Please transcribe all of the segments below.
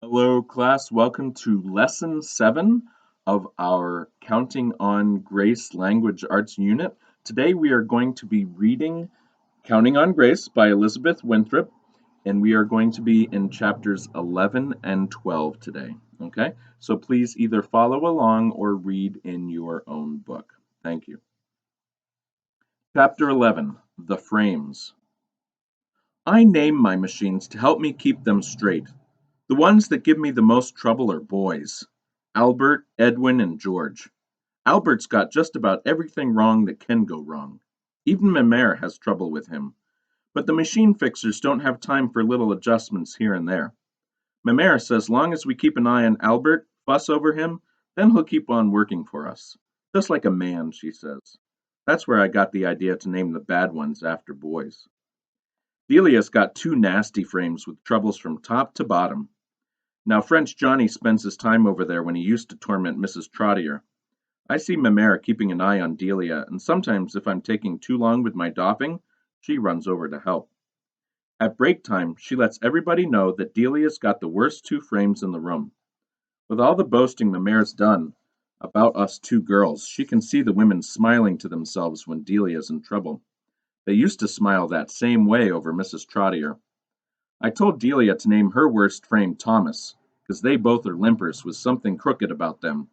Hello, class. Welcome to lesson 7 of our Counting on Grace Language Arts unit. Today we are going to be reading Counting on Grace by Elizabeth Winthrop, and we are going to be in chapters 11 and 12 today. Okay, so please either follow along or read in your own book. Thank you. Chapter 11 The Frames. I name my machines to help me keep them straight. The ones that give me the most trouble are boys: Albert, Edwin, and George. Albert's got just about everything wrong that can go wrong. Even Mimere has trouble with him. But the machine fixers don't have time for little adjustments here and there. Mimere says long as we keep an eye on Albert, fuss over him, then he'll keep on working for us. Just like a man, she says. That's where I got the idea to name the bad ones after boys. Delia's got two nasty frames with troubles from top to bottom. Now French Johnny spends his time over there when he used to torment Mrs. Trottier. I see Mimere keeping an eye on Delia, and sometimes if I'm taking too long with my doffing, she runs over to help. At break time, she lets everybody know that Delia's got the worst two frames in the room. With all the boasting Mimere's done about us two girls, she can see the women smiling to themselves when Delia's in trouble. They used to smile that same way over Mrs. Trottier. I told Delia to name her worst frame Thomas, 'cause they both are limpers with something crooked about them.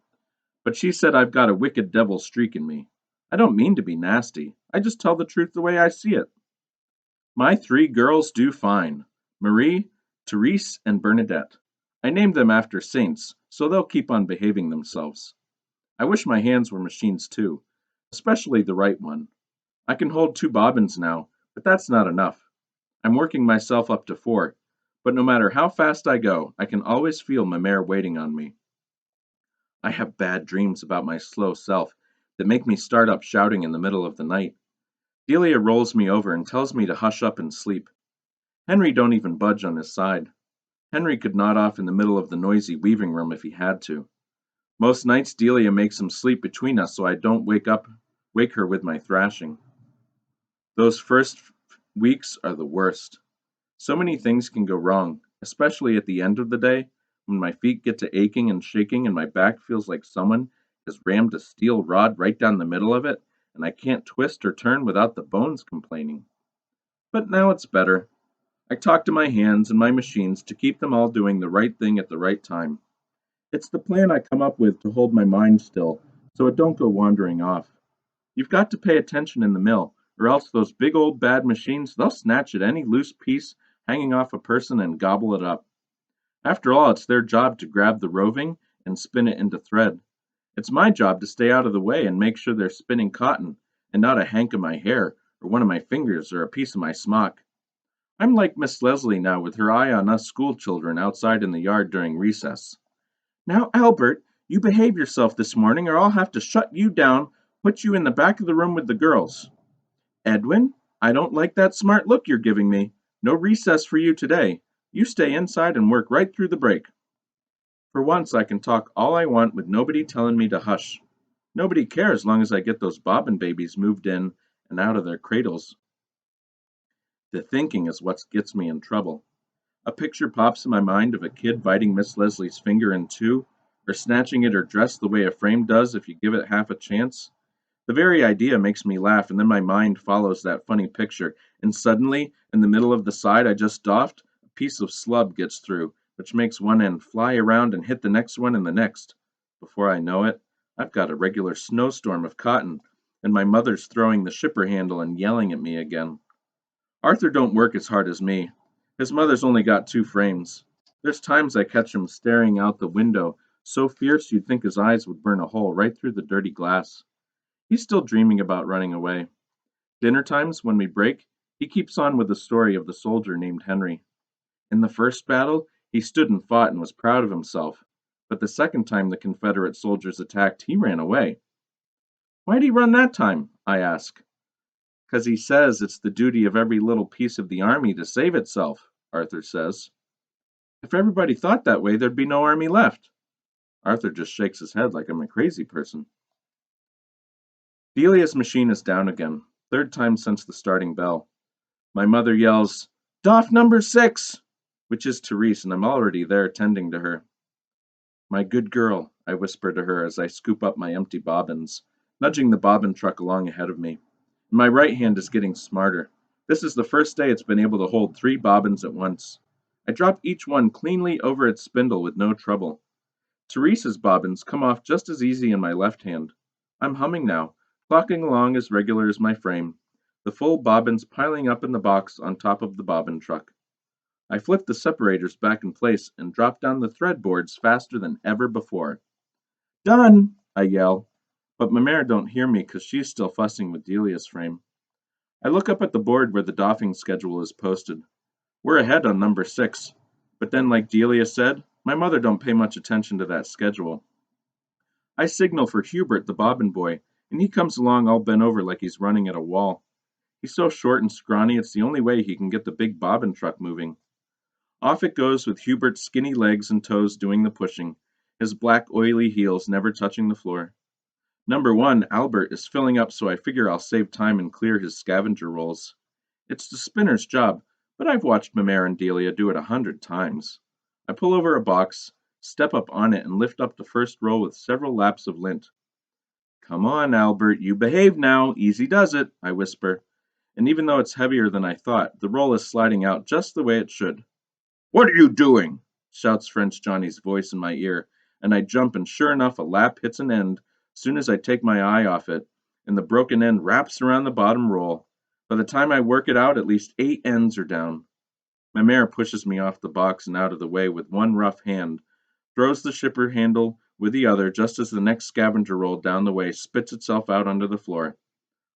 But she said I've got a wicked devil streak in me. I don't mean to be nasty. I just tell the truth the way I see it. My three girls do fine: Marie, Therese, and Bernadette. I named them after saints, so they'll keep on behaving themselves. I wish my hands were machines too, especially the right one. I can hold two bobbins now, but that's not enough. I'm working myself up to 4, but no matter how fast I go, I can always feel Mimere waiting on me. I have bad dreams about my slow self that make me start up shouting in the middle of the night. Delia rolls me over and tells me to hush up and sleep. Henry don't even budge on his side. Henry could nod off in the middle of the noisy weaving room if he had to. Most nights Delia makes him sleep between us so I don't wake her with my thrashing. Those first weeks are the worst. So many things can go wrong, especially at the end of the day, when my feet get to aching and shaking and my back feels like someone has rammed a steel rod right down the middle of it, and I can't twist or turn without the bones complaining. But now it's better. I talk to my hands and my machines to keep them all doing the right thing at the right time. It's the plan I come up with to hold my mind still, so it don't go wandering off. You've got to pay attention in the mill, or else those big old bad machines, they'll snatch at any loose piece hanging off a person and gobble it up. After all, it's their job to grab the roving and spin it into thread. It's my job to stay out of the way and make sure they're spinning cotton, and not a hank of my hair, or one of my fingers, or a piece of my smock. I'm like Miss Leslie now with her eye on us school children outside in the yard during recess. Now, Albert, you behave yourself this morning, or I'll have to shut you down, put you in the back of the room with the girls. Edwin, I don't like that smart look you're giving me. No recess for you today. You stay inside and work right through the break. For once I can talk all I want with nobody telling me to hush. Nobody cares long as I get those bobbin babies moved in and out of their cradles. The thinking is what gets me in trouble. A picture pops in my mind of a kid biting Miss Leslie's finger in two, or snatching at her dress the way a frame does if you give it half a chance. The very idea makes me laugh, and then my mind follows that funny picture, and suddenly, in the middle of the side I just doffed, a piece of slub gets through, which makes one end fly around and hit the next one and the next. Before I know it, I've got a regular snowstorm of cotton, and my mother's throwing the shipper handle and yelling at me again. Arthur don't work as hard as me. His mother's only got two frames. There's times I catch him staring out the window, so fierce you'd think his eyes would burn a hole right through the dirty glass. He's still dreaming about running away. Dinner times, when we break, he keeps on with the story of the soldier named Henry. In the first battle, he stood and fought and was proud of himself, but the second time the Confederate soldiers attacked, he ran away. Why'd he run that time? I ask. 'Cause he says it's the duty of every little piece of the army to save itself, Arthur says. If everybody thought that way, there'd be no army left. Arthur just shakes his head like I'm a crazy person. Delia's machine is down again, third time since the starting bell. My mother yells, "Doff number 6!" which is Therese, and I'm already there tending to her. My good girl, I whisper to her as I scoop up my empty bobbins, nudging the bobbin truck along ahead of me. And my right hand is getting smarter. This is the first day it's been able to hold 3 bobbins at once. I drop each one cleanly over its spindle with no trouble. Teresa's bobbins come off just as easy in my left hand. I'm humming now, clocking along as regular as my frame, the full bobbins piling up in the box on top of the bobbin truck. I flip the separators back in place and drop down the thread boards faster than ever before. Done! I yell, but my mare don't hear me because she's still fussing with Delia's frame. I look up at the board where the doffing schedule is posted. We're ahead on number 6, but then, like Delia said, my mother don't pay much attention to that schedule. I signal for Hubert, the bobbin boy, and he comes along all bent over like he's running at a wall. He's so short and scrawny it's the only way he can get the big bobbin truck moving. Off it goes with Hubert's skinny legs and toes doing the pushing, his black oily heels never touching the floor. Number 1, Albert, is filling up, so I figure I'll save time and clear his scavenger rolls. It's the spinner's job, but I've watched Mamere and Delia do it 100 times. I pull over a box, step up on it, and lift up the first roll with several laps of lint. Come on, Albert, you behave now. Easy does it, I whisper. And even though it's heavier than I thought, the roll is sliding out just the way it should. What are you doing? Shouts French Johnny's voice in my ear, and I jump, and sure enough, a lap hits an end soon as I take my eye off it, and the broken end wraps around the bottom roll. By the time I work it out, at least 8 ends are down. My mare pushes me off the box and out of the way with one rough hand, throws the shipper handle with the other just as the next scavenger roll down the way spits itself out onto the floor.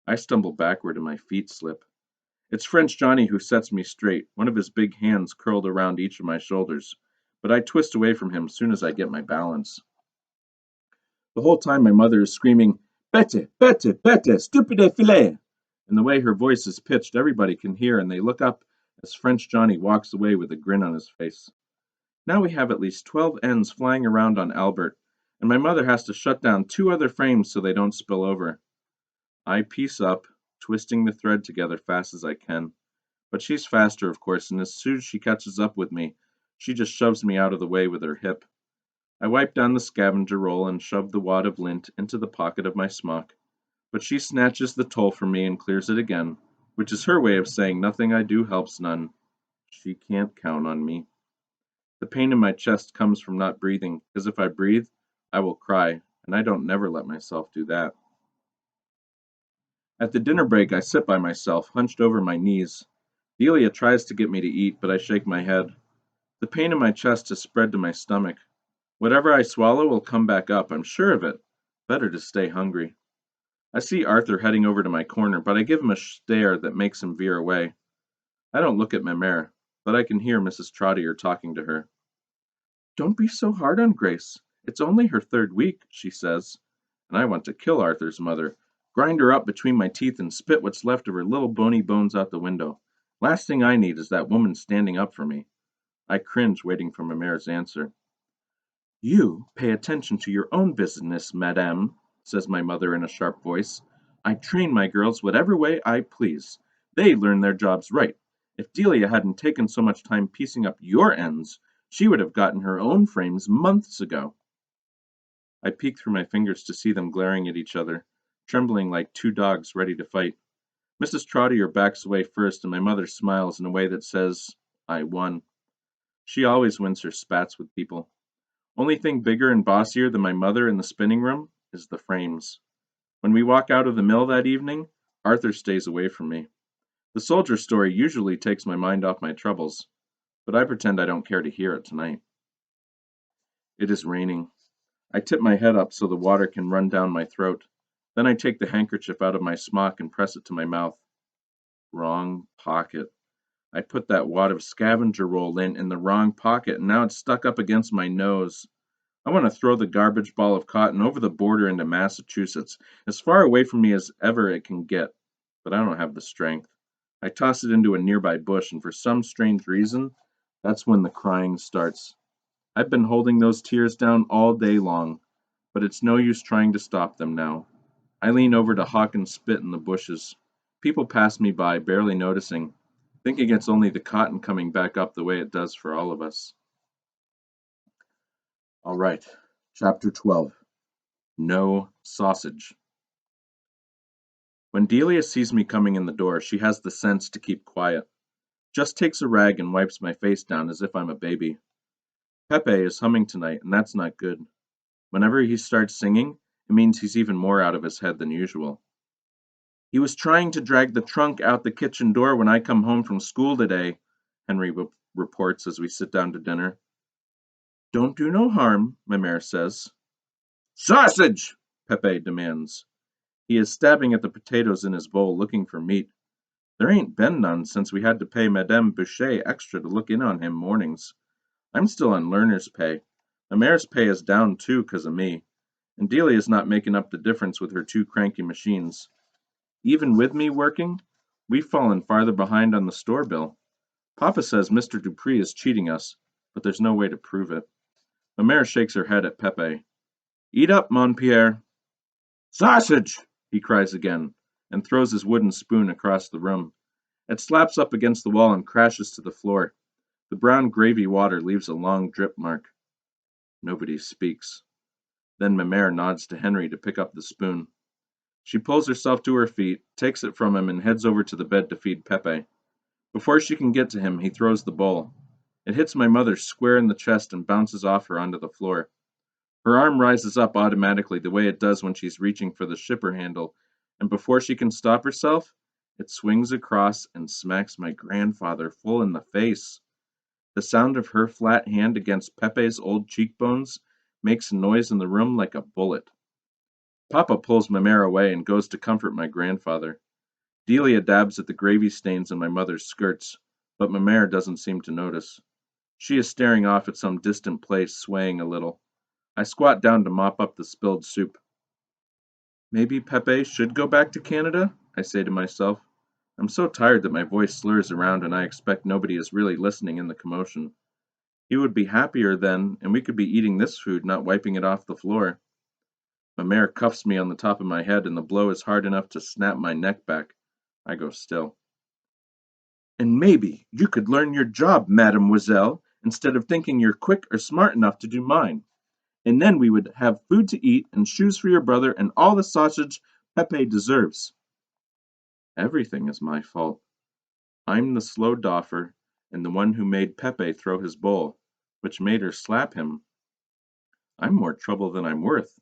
I stumble backward and my feet slip. It's French Johnny who sets me straight, one of his big hands curled around each of my shoulders, but I twist away from him soon as I get my balance. The whole time my mother is screaming, Bete, bete, bete, stupide filet! And the way her voice is pitched, everybody can hear, and they look up as French Johnny walks away with a grin on his face. Now we have at least 12 ends flying around on Albert, and my mother has to shut down 2 other frames so they don't spill over. I piece up, twisting the thread together fast as I can. But she's faster, of course, and as soon as she catches up with me, she just shoves me out of the way with her hip. I wipe down the scavenger roll and shove the wad of lint into the pocket of my smock, but she snatches the toll from me and clears it again, which is her way of saying nothing I do helps none. She can't count on me. The pain in my chest comes from not breathing, because if I breathe, I will cry, and I don't never let myself do that. At the dinner break, I sit by myself, hunched over my knees. Delia tries to get me to eat, but I shake my head. The pain in my chest has spread to my stomach. Whatever I swallow will come back up, I'm sure of it. Better to stay hungry. I see Arthur heading over to my corner, but I give him a stare that makes him veer away. I don't look at my mare, but I can hear Mrs. Trottier talking to her. Don't be so hard on Grace. It's only her 3rd week, she says. And I want to kill Arthur's mother, grind her up between my teeth and spit what's left of her little bony bones out the window. Last thing I need is that woman standing up for me. I cringe, waiting for Mamere's answer. You pay attention to your own business, madame, says my mother in a sharp voice. I train my girls whatever way I please. They learn their jobs right. If Delia hadn't taken so much time piecing up your ends, she would have gotten her own frames months ago. I peek through my fingers to see them glaring at each other, trembling like 2 dogs ready to fight. Mrs. Trottier backs away first, and my mother smiles in a way that says, I won. She always wins her spats with people. Only thing bigger and bossier than my mother in the spinning room is the frames. When we walk out of the mill that evening, Arthur stays away from me. The soldier story usually takes my mind off my troubles, but I pretend I don't care to hear it tonight. It is raining. I tip my head up so the water can run down my throat. Then I take the handkerchief out of my smock and press it to my mouth. Wrong pocket. I put that wad of scavenger roll lint in the wrong pocket, and now it's stuck up against my nose. I want to throw the garbage ball of cotton over the border into Massachusetts, as far away from me as ever it can get, but I don't have the strength. I toss it into a nearby bush, and for some strange reason, that's when the crying starts. I've been holding those tears down all day long, but it's no use trying to stop them now. I lean over to hawk and spit in the bushes. People pass me by, barely noticing. thinking it's only the cotton coming back up the way it does for all of us. All right, Chapter 12. No Sausage. When Delia sees me coming in the door, she has the sense to keep quiet. Just takes a rag and wipes my face down as if I'm a baby. Pepe is humming tonight, and that's not good. Whenever he starts singing, it means he's even more out of his head than usual. He was trying to drag the trunk out the kitchen door when I come home from school today, Henry reports as we sit down to dinner. Don't do no harm, my mare says. Sausage! Pepe demands. He is stabbing at the potatoes in his bowl, looking for meat. There ain't been none since we had to pay Madame Boucher extra to look in on him mornings. I'm still on learner's pay. My mare's pay is down too 'cause of me, and Delia's not making up the difference with her two cranky machines. Even with me working, we've fallen farther behind on the store bill. Papa says Mr. Dupree is cheating us, but there's no way to prove it. My mare shakes her head at Pepe. Eat up, mon Pierre. Sausage! He cries again, and throws his wooden spoon across the room. It slaps up against the wall and crashes to the floor. The brown gravy water leaves a long drip mark. Nobody speaks. Then Mamere nods to Henry to pick up the spoon. She pulls herself to her feet, takes it from him, and heads over to the bed to feed Pepe. Before she can get to him, he throws the bowl. It hits my mother square in the chest and bounces off her onto the floor. Her arm rises up automatically the way it does when she's reaching for the shipper handle, and before she can stop herself, it swings across and smacks my grandfather full in the face. The sound of her flat hand against Pepe's old cheekbones makes a noise in the room like a bullet. Papa pulls Mamere away and goes to comfort my grandfather. Delia dabs at the gravy stains on my mother's skirts, but Mamere doesn't seem to notice. She is staring off at some distant place, swaying a little. I squat down to mop up the spilled soup. Maybe Pepe should go back to Canada, I say to myself. I'm so tired that my voice slurs around and I expect nobody is really listening in the commotion. He would be happier then, and we could be eating this food, not wiping it off the floor. My mare cuffs me on the top of my head, and the blow is hard enough to snap my neck back. I go still. And maybe you could learn your job, mademoiselle, instead of thinking you're quick or smart enough to do mine. And then we would have food to eat and shoes for your brother and all the sausage Pepe deserves. Everything is my fault. I'm the slow doffer, and the one who made Pepe throw his bowl, which made her slap him. I'm more trouble than I'm worth.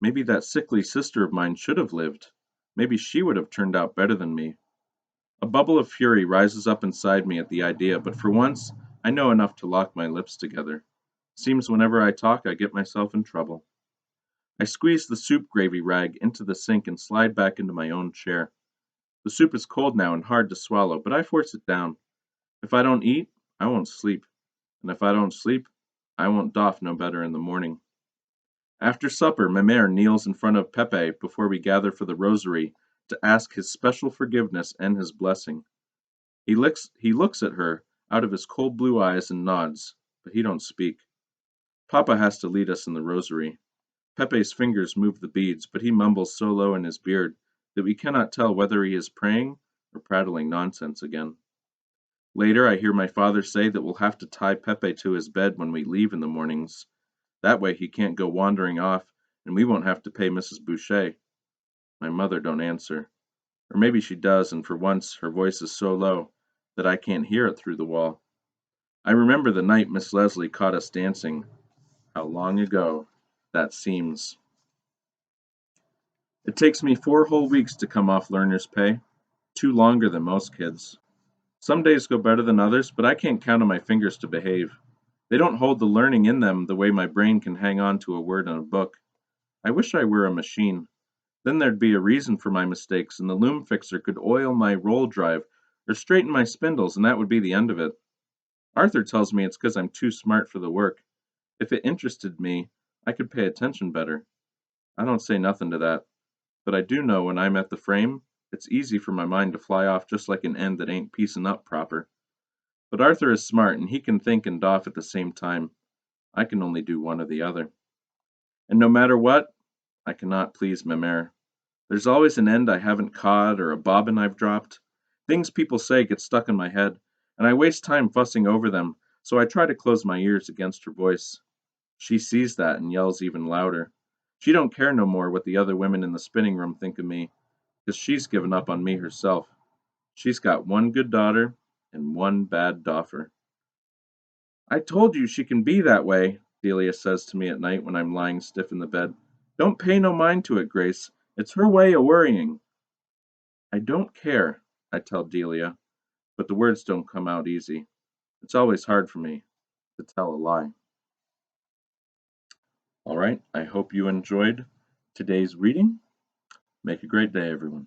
Maybe that sickly sister of mine should have lived. Maybe she would have turned out better than me. A bubble of fury rises up inside me at the idea, but for once, I know enough to lock my lips together. Seems whenever I talk, I get myself in trouble. I squeeze the soup gravy rag into the sink and slide back into my own chair. The soup is cold now and hard to swallow, but I force it down. If I don't eat, I won't sleep. And if I don't sleep, I won't doff no better in the morning. After supper, Mamere kneels in front of Pepe before we gather for the rosary to ask his special forgiveness and his blessing. He looks at her out of his cold blue eyes and nods, but he don't speak. Papa has to lead us in the rosary. Pepe's fingers move the beads, but he mumbles so low in his beard that we cannot tell whether he is praying or prattling nonsense again. Later, I hear my father say that we'll have to tie Pepe to his bed when we leave in the mornings. That way he can't go wandering off, and we won't have to pay Mrs. Boucher. My mother don't answer. Or maybe she does, and for once her voice is so low that I can't hear it through the wall. I remember the night Miss Leslie caught us dancing. How long ago that seems. It takes me 4 whole weeks to come off learner's pay, 2 longer than most kids. Some days go better than others, but I can't count on my fingers to behave. They don't hold the learning in them the way my brain can hang on to a word in a book. I wish I were a machine. Then there'd be a reason for my mistakes, and the loom fixer could oil my roll drive or straighten my spindles, and that would be the end of it. Arthur tells me it's because I'm too smart for the work. If it interested me, I could pay attention better. I don't say nothing to that, but I do know when I'm at the frame, it's easy for my mind to fly off just like an end that ain't piecing up proper. But Arthur is smart, and he can think and doff at the same time. I can only do one or the other. And no matter what, I cannot please Mamere. There's always an end I haven't caught or a bobbin I've dropped. Things people say get stuck in my head, and I waste time fussing over them, so I try to close my ears against her voice. She sees that and yells even louder. She don't care no more what the other women in the spinning room think of me, 'cause she's given up on me herself. She's got one good daughter and one bad doffer. I told you she can be that way, Delia says to me at night when I'm lying stiff in the bed. Don't pay no mind to it, Grace. It's her way o' worrying. I don't care, I tell Delia, but the words don't come out easy. It's always hard for me to tell a lie. All right, I hope you enjoyed today's reading. Make a great day, everyone.